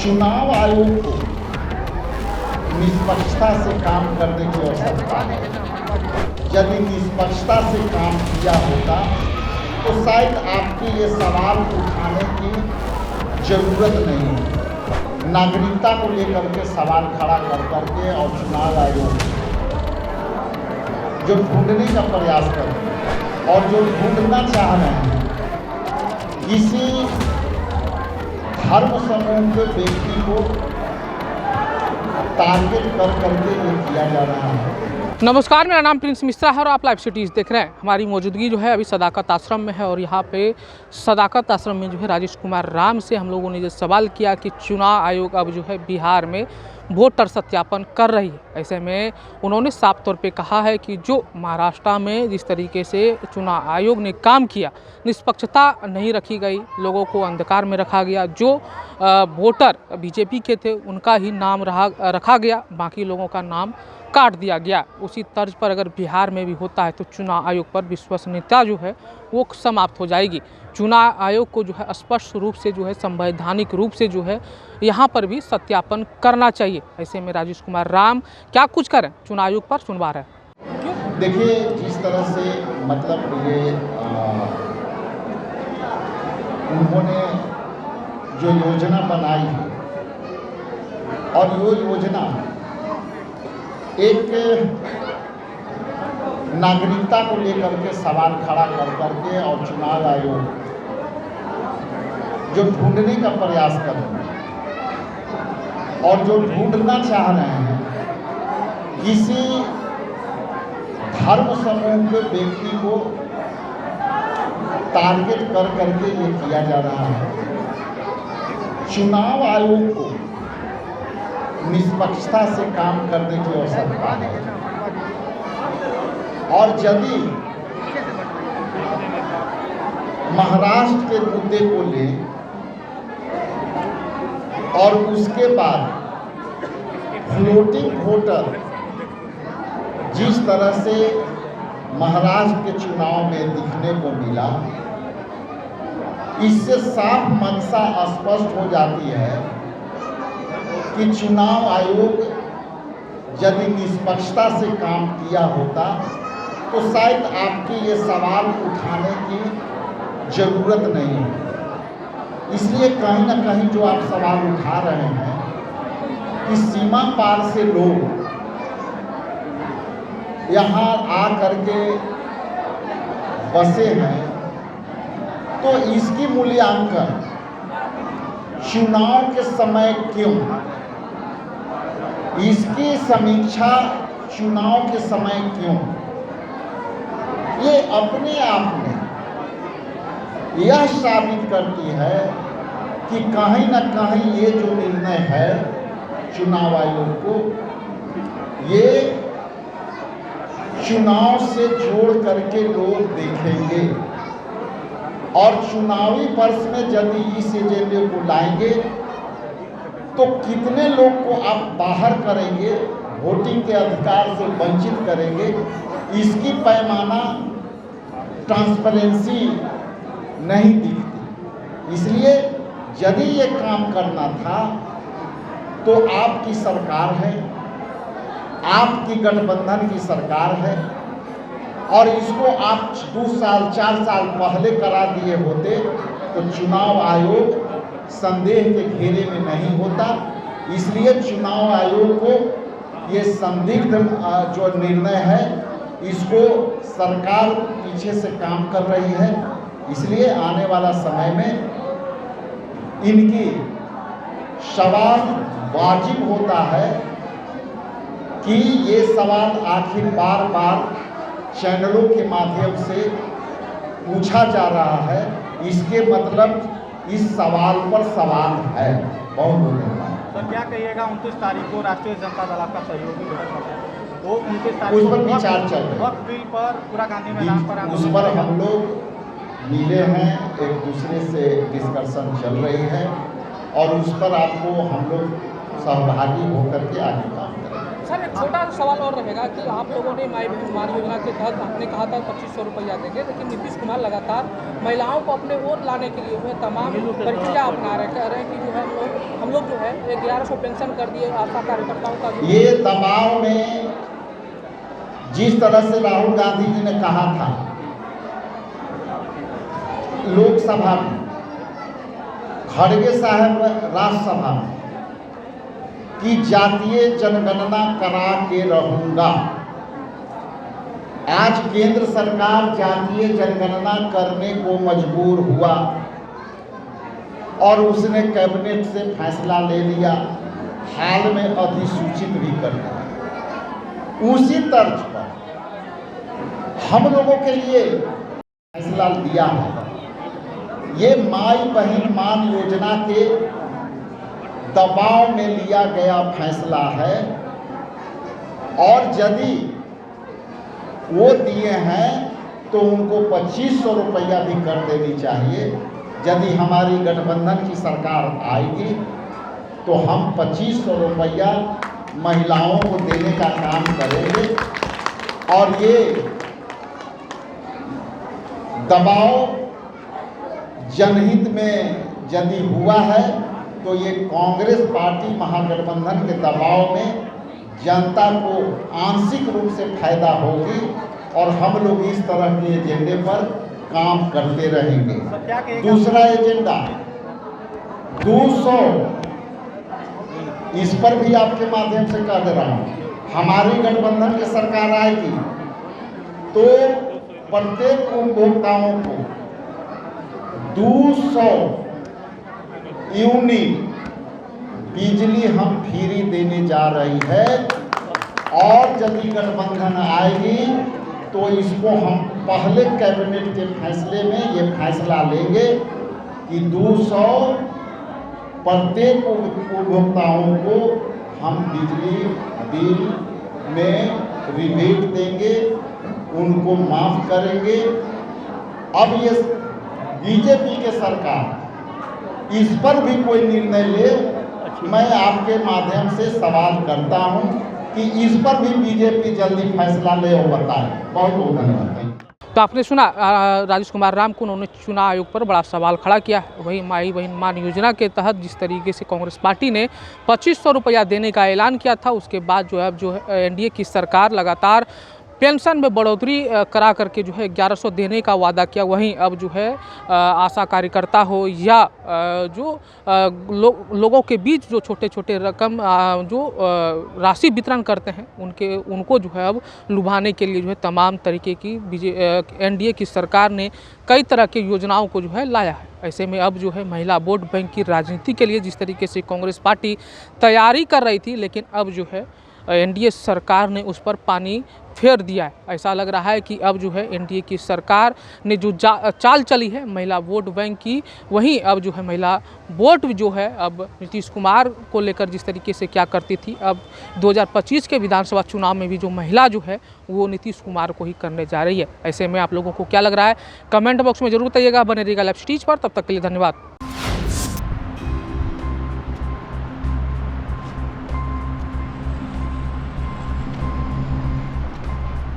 चुनाव आयोग को निष्पक्षता से काम करने की आवश्यकता है। यदि निष्पक्षता से काम किया होता तो शायद आपके ये सवाल उठाने की जरूरत नहीं है। नागरिकता को लेकर के सवाल खड़ा कर करके और चुनाव आयोग जो ढूंढने का प्रयास कर रहे हैं और जो ढूंढना चाह रहे हैं, किसी धर्म समूह के व्यक्ति को टारगेट कर करके ये किया जा रहा है। नमस्कार, मेरा नाम प्रिंस मिश्रा है और आप लाइव सिटीज़ देख रहे हैं। हमारी मौजूदगी जो है अभी सदाकत आश्रम में है और यहाँ पे सदाकत आश्रम में जो है राजेश कुमार राम से हम लोगों ने जो सवाल किया कि चुनाव आयोग अब जो है बिहार में वोटर सत्यापन कर रही है। ऐसे में उन्होंने साफ तौर पे कहा है कि जो महाराष्ट्र में जिस तरीके से चुनाव आयोग ने काम किया, निष्पक्षता नहीं रखी गई, लोगों को अंधकार में रखा गया, जो वोटर बीजेपी के थे उनका ही नाम रखा गया, बाकी लोगों का नाम काट दिया गया। उसी तर्ज पर अगर बिहार में भी होता है तो चुनाव आयोग पर विश्वसनीयता जो है वो समाप्त हो जाएगी। चुनाव आयोग को जो है स्पष्ट रूप से जो है संवैधानिक रूप से जो है यहाँ पर भी सत्यापन करना चाहिए। ऐसे में राजेश कुमार राम क्या कुछ करें चुनाव आयोग पर, सुनवा रहे हैं। देखिए, जिस तरह से मतलब ये उन्होंने जो योजना बनाई है और ये योजना एक नागरिकता को लेकर के सवाल खड़ा कर करके और चुनाव आयोग जो ढूंढने का प्रयास कर रहे हैं और जो ढूंढना चाह रहे हैं, किसी धर्म समूह के व्यक्ति को टारगेट कर करके ये किया जा रहा है। चुनाव आयोग को निष्पक्षता से काम करने की आवश्यकता है और यदि महाराष्ट्र के मुद्दे को ले और उसके बाद फ्लोटिंग वोटर जिस तरह से महाराष्ट्र के चुनाव में दिखने को मिला, इससे साफ मंशा स्पष्ट हो जाती है कि चुनाव आयोग यदि निष्पक्षता से काम किया होता तो शायद आपके ये सवाल उठाने की जरूरत नहीं है। इसलिए कहीं ना कहीं जो आप सवाल उठा रहे हैं कि सीमा पार से लोग यहाँ आ करके बसे हैं, तो इसकी मूल्यांकन चुनाव के समय क्यों, इसकी समीक्षा चुनाव के समय क्यों, ये अपने आप में यह साबित करती है कि कहीं न कहीं ये जो निर्णय है चुनाव आयोग को, ये चुनाव से जोड़ करके लोग देखेंगे और चुनावी वर्ष में यदि इस एजेंडे को लाएंगे तो कितने लोग को आप बाहर करेंगे, वोटिंग के अधिकार से वंचित करेंगे, इसकी पैमाना ट्रांसपेरेंसी नहीं दिखती। इसलिए यदि ये काम करना था तो आपकी सरकार है, आपकी गठबंधन की सरकार है और इसको आप 2 साल 4 साल पहले करा दिए होते तो चुनाव आयोग संदेह के घेरे में नहीं होता। इसलिए चुनाव आयोग को ये संदिग्ध जो निर्णय है, इसको सरकार पीछे से काम कर रही है। इसलिए आने वाला समय में इनकी सवाल वाजिब होता है कि ये सवाल आखिर बार बार चैनलों के माध्यम से पूछा जा रहा है, इसके मतलब इस सवाल पर सवाल है। बहुत धन्यवाद। सर, क्या कहिएगा 29 तारीख को राष्ट्रीय जनता दल आपका सहयोगी तो 29 उस तारीख पर विचार चल रहा वक्त बिल पर पूरा गांधी मैदान पर है, उस पर हम लोग मिले हैं, एक दूसरे से डिस्कशन चल रही है और उस पर आपको हम लोग सहभागी होकर के आगे काम करेंगे। सर, एक छोटा सा सवाल और रहेगा कि आप लोगों ने माई बहन मान योजना के तहत आपने कहा था 2500 रुपया देंगे, लेकिन नीतीश कुमार लगातार महिलाओं को अपने ओर लाने के लिए जो है तमाम प्रक्रिया अपना रहे, कह रहे हैं कि जो है हम लोग जो है 1100 पेंशन कर दिए आशा कार्यकर्ताओं का। ये दबाव में जिस तरह से राहुल गांधी जी ने कहा था लोकसभा में, खड़गे साहब राज्यसभा में, कि जातीय जनगणना करा के रहूंगा। आज केंद्र सरकार जातीय जनगणना करने को मजबूर हुआ और उसने कैबिनेट से फैसला ले लिया, हाल में अधिसूचित भी कर दिया। उसी तर्ज पर हम लोगों के लिए फैसला लिया है। ये माई बहन मान योजना के दबाव में लिया गया फैसला है और यदि वो दिए हैं तो उनको 2500 रुपया भी कर देनी चाहिए। यदि हमारी गठबंधन की सरकार आएगी तो हम 2500 रुपया महिलाओं को देने का काम करेंगे और ये दबाव जनहित में यदि हुआ है तो ये कांग्रेस पार्टी महागठबंधन के दबाव में जनता को आंशिक रूप से फायदा होगी और हम लोग इस तरह के एजेंडे पर काम करते रहेंगे। दूसरा एजेंडा 200, इस पर भी आपके माध्यम से कह दे रहा हूँ, हमारी गठबंधन की सरकार आएगी तो प्रत्येक उपभोक्ताओं को 200 यूनिट बिजली हम फ्री देने जा रही है और यदि गठबंधन आएगी तो इसको हम पहले कैबिनेट के फैसले में ये फैसला लेंगे कि 200 प्रत्येक उपभोक्ताओं को हम बिजली बिल में रिबेट देंगे, उनको माफ़ करेंगे। अब ये बीजेपी के सरकार इस पर भी कोई निर्णय ले, मैं आपके माध्यम से सवाल करता हूं कि इस पर भी बीजेपी जल्दी फैसला ले और बताए। बहुत बहुत धन्यवाद। तो आपने सुना राजेश कुमार राम को उन्होंने चुनाव आयोग पर बड़ा सवाल खड़ा किया। वही माई बहन मान योजना के तहत जिस तरीके से कांग्रेस पार्टी ने 2500 रुपया देने का ऐलान किया था, उसके बाद जो है अब जो है एनडीए की सरकार लगातार पेंशन में बढ़ोतरी करा करके जो है 1100 देने का वादा किया। वहीं अब जो है आशा कार्यकर्ता हो या जो लोगों के बीच जो छोटे छोटे रकम जो राशि वितरण करते हैं उनको जो है अब लुभाने के लिए जो है तमाम तरीके की एनडीए की सरकार ने कई तरह की योजनाओं को जो है लाया है। ऐसे में अब जो है महिला वोट बैंक की राजनीति के लिए जिस तरीके से कांग्रेस पार्टी तैयारी कर रही थी, लेकिन अब जो है एनडीए सरकार ने उस पर पानी फेर दिया है। ऐसा लग रहा है कि अब जो है एनडीए की सरकार ने जो चाल चली है महिला वोट बैंक की, वहीं अब जो है महिला वोट जो है अब नीतीश कुमार को लेकर जिस तरीके से क्या करती थी, अब 2025 के विधानसभा चुनाव में भी जो महिला जो है वो नीतीश कुमार को ही करने जा रही है। ऐसे में आप लोगों को क्या लग रहा है, कमेंट बॉक्स में जरूर बताइएगा। बने रहिएगा लाइव स्टेज पर, तब तक के लिए धन्यवाद।